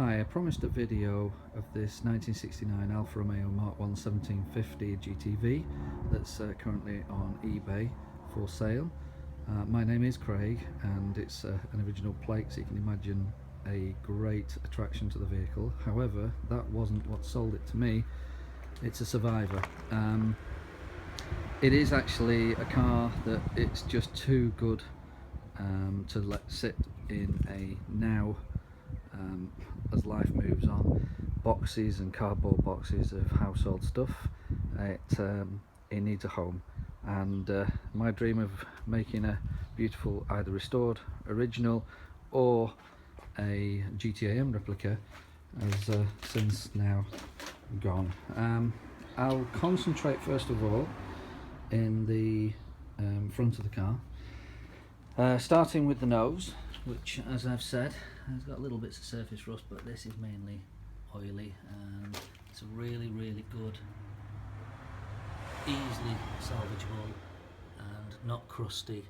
Hi, I promised a video of this 1969 Alfa Romeo Mark 1 1750 GTV that's currently on eBay for sale. My name is Craig and it's an original plate, so you can imagine a great attraction to the vehicle. However, that wasn't what sold it to me. It's a survivor. It is actually a car that it's just too good to let sit in a now, as life moves on, boxes and cardboard boxes of household stuff. It needs a home, and my dream of making a beautiful either restored original or a GTAM replica has since now gone. I'll concentrate first of all in the front of the car, starting with the nose, which, as I've said, has got little bits of surface rust, but this is mainly oily, and it's a really good, easily salvageable and not crusty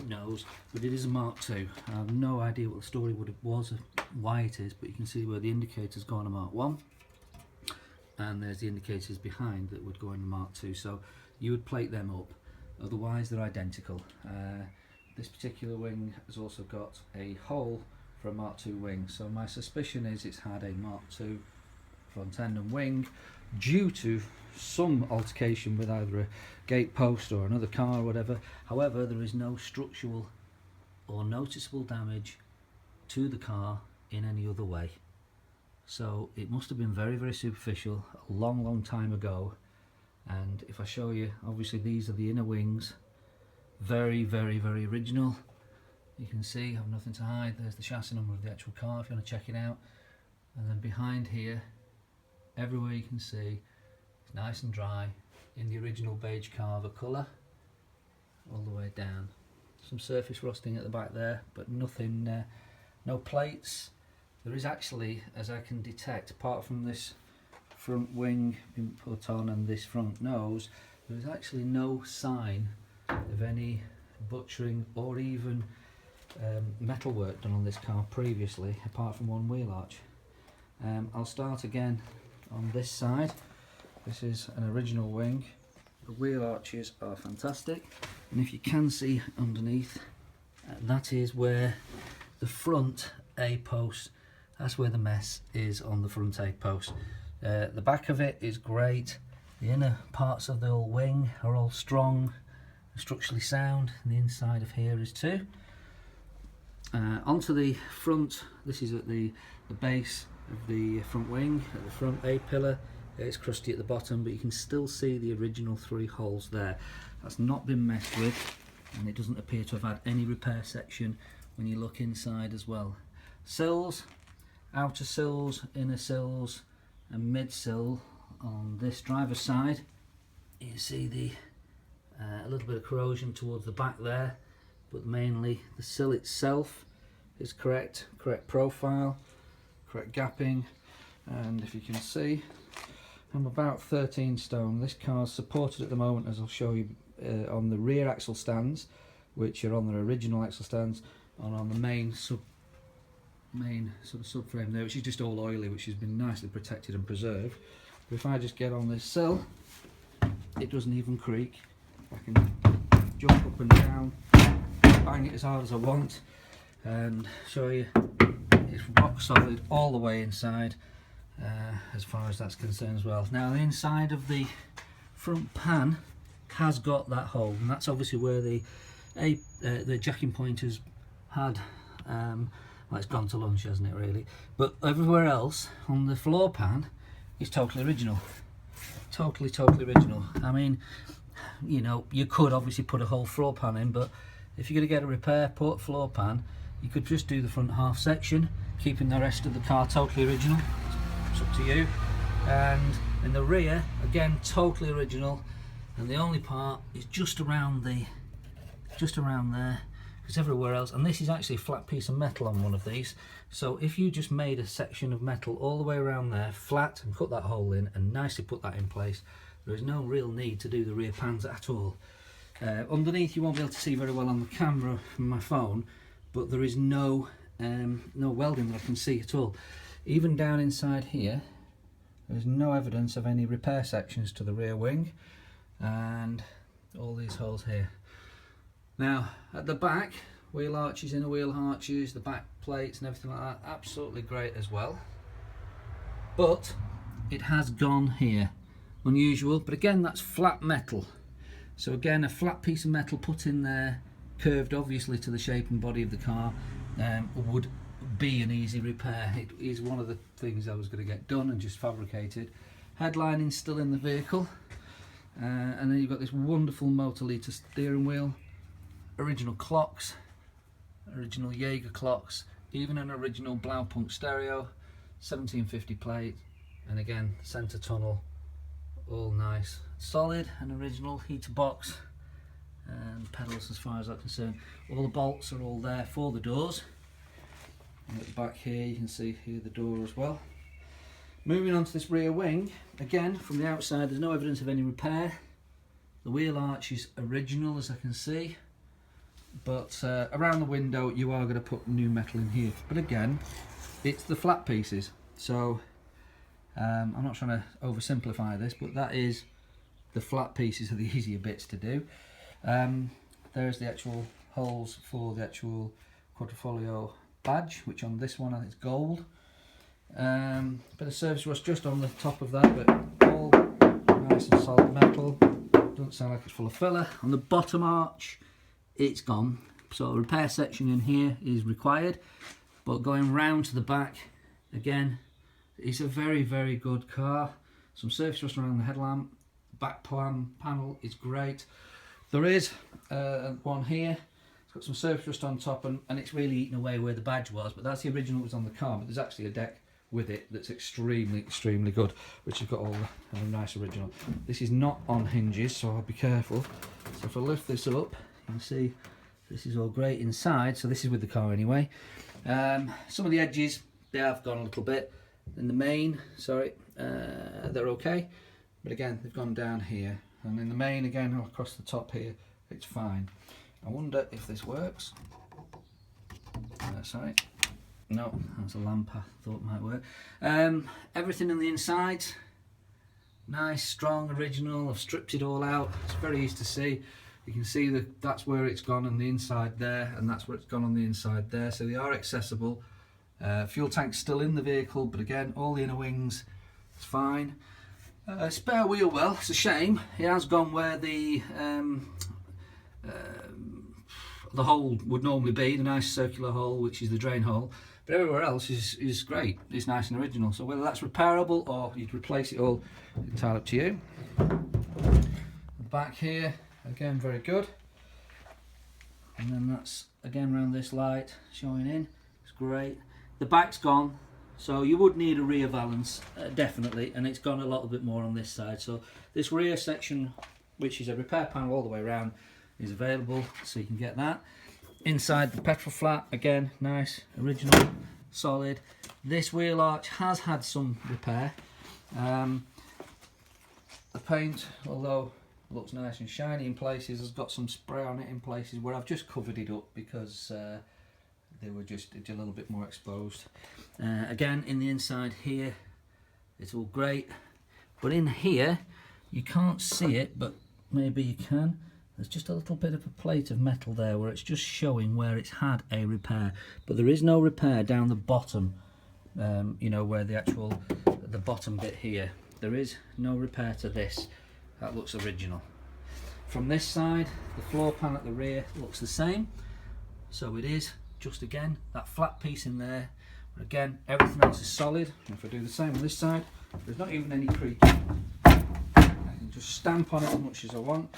nose. But it is a Mark II. I have no idea what the story was, why it is, but you can see where the indicator's go on a Mark 1, and there's the indicators behind that would go in a Mark II, so you would plate them up, otherwise they're identical. This particular wing has also got a hole for a Mark II wing, so my suspicion is it's had a Mark II front end and wing due to some altercation with either a gate post or another car or whatever. However, there is no structural or noticeable damage to the car in any other way, so it must have been very superficial a long time ago. And if I show you, obviously these are the inner wings, very original. You can see I have nothing to hide. There's the chassis number of the actual car if you want to check it out. And then behind here, everywhere you can see, it's nice and dry in the original beige Carver colour all the way down. Some surface rusting at the back there, but nothing, no plates. There is actually, as I can detect, apart from this front wing being put on and this front nose, there is actually no sign of any butchering or even metalwork done on this car previously, apart from one wheel arch. I'll start again on this side. This is an original wing. The wheel arches are fantastic, and if you can see underneath, that is where the front A post, that's where the mess is on the front A post. The back of it is great. The inner parts of the whole wing are all strong, structurally sound, and the inside of here is too. Onto the front, this is at the base of the front wing, at the front A pillar. It's crusty at the bottom, but you can still see the original 3 holes there. That's not been messed with, and it doesn't appear to have had any repair section when you look inside as well. Sills, outer sills, inner sills, and mid sill on this driver's side. You see the a little bit of corrosion towards the back there, but mainly the sill itself is correct profile, correct gapping, and if you can see, I'm about 13 stone. This car's supported at the moment, as I'll show you, on the rear axle stands, which are on their original axle stands, and on the main sort of subframe there, which is just all oily, which has been nicely protected and preserved. But if I just get on this sill, it doesn't even creak. I can jump up and down, bang it as hard as I want, and show you it's rock solid all the way inside, as far as that's concerned as well. Now the inside of the front pan has got that hole, and that's obviously where the jacking point has had, well, it's gone to lunch, hasn't it, really? But everywhere else on the floor pan is totally original. Totally original. I mean, you know, you could obviously put a whole floor pan in, but if you're going to get a repair put floor pan, you could just do the front half section, keeping the rest of the car totally original. It's up to you. And in the rear, again, totally original, and the only part is just around there, because everywhere else, and this is actually a flat piece of metal on one of these, so if you just made a section of metal all the way around there flat and cut that hole in and nicely put that in place, there is no real need to do the rear pans at all. Underneath you won't be able to see very well on the camera from my phone, but there is no no welding that I can see at all. Even down inside here, there's no evidence of any repair sections to the rear wing, and all these holes here. Now at the back, wheel arches, inner wheel arches, the back plates and everything like that, absolutely great as well. But it has gone here, unusual, but again that's flat metal. So again, a flat piece of metal put in there, curved obviously to the shape and body of the car, would be an easy repair. It is one of the things I was going to get done and just fabricated. Headlining still in the vehicle, and then you've got this wonderful motor liter steering wheel, original clocks, original Jaeger clocks, even an original Blaupunkt stereo, 1750 plate, and again centre tunnel, all nice, solid, and original heater box and pedals as far as I'm concerned. All the bolts are all there for the doors, and at the back here you can see here the door as well. Moving on to this rear wing, again from the outside there's no evidence of any repair. The wheel arch is original as I can see, but around the window you are going to put new metal in here, but again it's the flat pieces, so I'm not trying to oversimplify this, but that is the flat pieces are the easier bits to do. There's the actual holes for the actual Quadrifoglio badge, which on this one I think it's gold. Bit of surface rust just on the top of that, but all nice and solid metal. Doesn't sound like it's full of filler. On the bottom arch it's gone, so a repair section in here is required, but going round to the back, again, it's a very, very good car. Some surface rust around the headlamp, back panel is great. There is one here, it's got some surface rust on top, and it's really eaten away where the badge was, but that's the original that was on the car, but there's actually a deck with it that's extremely, extremely good, which has got all the nice original. This is not on hinges, so I'll be careful. So if I lift this up, you can see this is all great inside, so this is with the car anyway. Some of the edges, they have gone a little bit. In the main, sorry, they're okay, but again they've gone down here, and in the main again across the top here it's fine. I wonder if this works. Sorry, no, that's a lamp I thought might work. Everything on the inside, nice, strong, original. I've stripped it all out. It's very easy to see. You can see that that's where it's gone on the inside there, and that's where it's gone on the inside there, so they are accessible. Fuel tank's still in the vehicle, but again all the inner wings is fine. Spare wheel well, it's a shame it has gone where the hole would normally be, the nice circular hole which is the drain hole, but everywhere else is great, it's nice and original. So whether that's repairable or you'd replace it all, entirely up to you. The back here again very good, and then that's again around this light showing in, it's great. The back's gone, so you would need a rear valance, definitely, and it's gone a little bit more on this side. So this rear section, which is a repair panel all the way around, is available, so you can get that. Inside the petrol flat, again, nice, original, solid. This wheel arch has had some repair. The paint, although it looks nice and shiny in places, has got some spray on it in places where I've just covered it up because they were just a little bit more exposed. Again, in the inside here, it's all great, but in here you can't see it, but maybe you can. There's just a little bit of a plate of metal there where it's just showing where it's had a repair, but there is no repair down the bottom. You know, where the bottom bit here, there is no repair to this. That looks original. From this side, the floor pan at the rear looks the same, so it is just again that flat piece in there, but again everything else is solid. And if I do the same on this side, there's not even any creaking. I can just stamp on it as much as I want.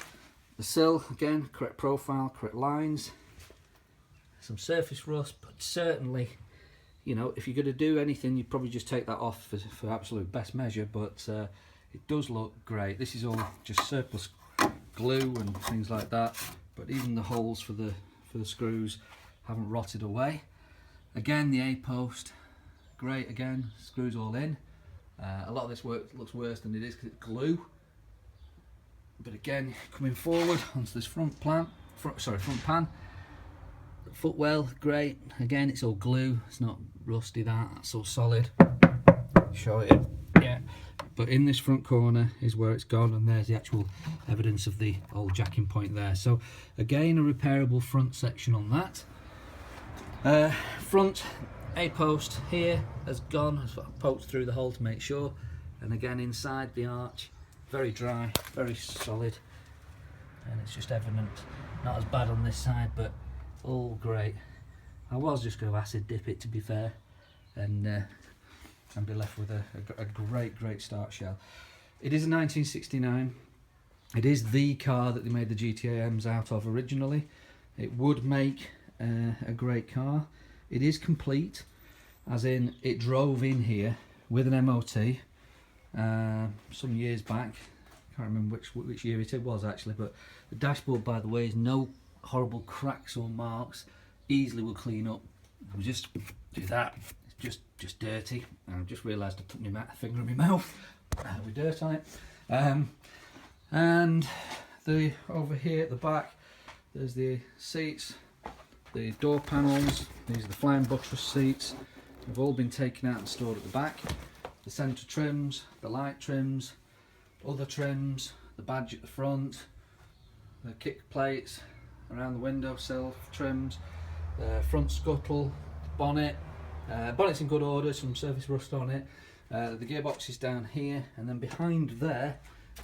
The sill, again, correct profile, correct lines, some surface rust, but certainly, you know, if you're going to do anything, you'd probably just take that off for absolute best measure, but it does look great. This is all just surplus glue and things like that, but even the holes for the screws haven't rotted away. Again, the A-post, great again, screws all in. A lot of this work looks worse than it is because it's glue. But again, coming forward onto this front pan, footwell, great. Again, it's all glue, it's not rusty, that's all solid. Show it, yeah. But in this front corner is where it's gone, and there's the actual evidence of the old jacking point there. So again, a repairable front section on that. Front A-post here has gone, I've poked through the hole to make sure. And again, inside the arch, very dry, very solid. And it's just evident, not as bad on this side, but all great. I was just going to acid dip it, to be fair, and be left with a great start shell. It is a 1969. It is the car that they made the GTAMs out of originally. It would make a great car. It is complete, as in it drove in here with an MOT some years back. Can't remember which year it was actually, but the dashboard, by the way, is no horrible cracks or marks. Easily will clean up. We'll just do that. It's just dirty. And I just realised I put my finger in my mouth with dirt on it. And over here at the back, there's the seats, the door panels. These are the flying buttress seats. They've all been taken out and stored at the back. The centre trims, the light trims, other trims, the badge at the front, the kick plates around the windowsill trims, the front scuttle, bonnet. Bonnet's in good order, some surface rust on it. The gearbox is down here, and then behind there,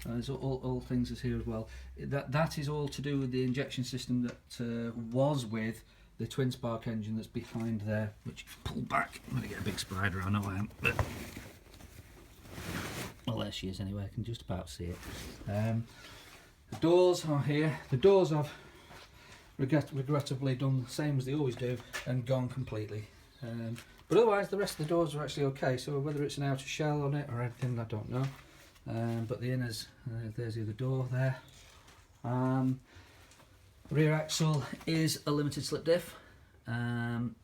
there's all things that's here as well. That is all to do with the injection system that was with the twin spark engine that's behind there, which if you pull back, I'm going to get a big spider, I know I am. But well, there she is anyway, I can just about see it. The doors are here. The doors I've regrettably done the same as they always do and gone completely. But otherwise the rest of the doors are actually okay, so whether it's an outer shell on it or anything, I don't know. But the inners, there's the other door there. Rear axle is a limited slip diff, and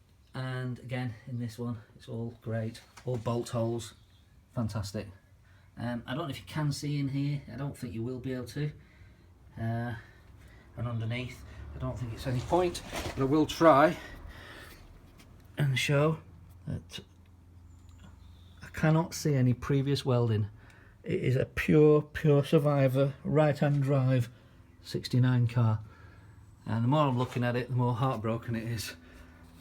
again in this one it's all great, all bolt holes, fantastic. I don't know if you can see in here, I don't think you will be able to, and underneath I don't think it's any point, but I will try and show that I cannot see any previous welding. It is a pure survivor right hand drive 69 car, and the more I'm looking at it, the more heartbroken it is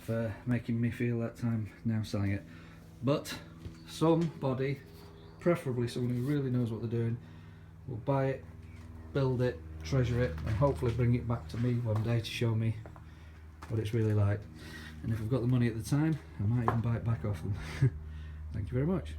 for making me feel that I'm now selling it. But somebody, preferably someone who really knows what they're doing, will buy it, build it, treasure it, and hopefully bring it back to me one day to show me what it's really like. And if I've got the money at the time, I might even buy it back off them. Thank you very much.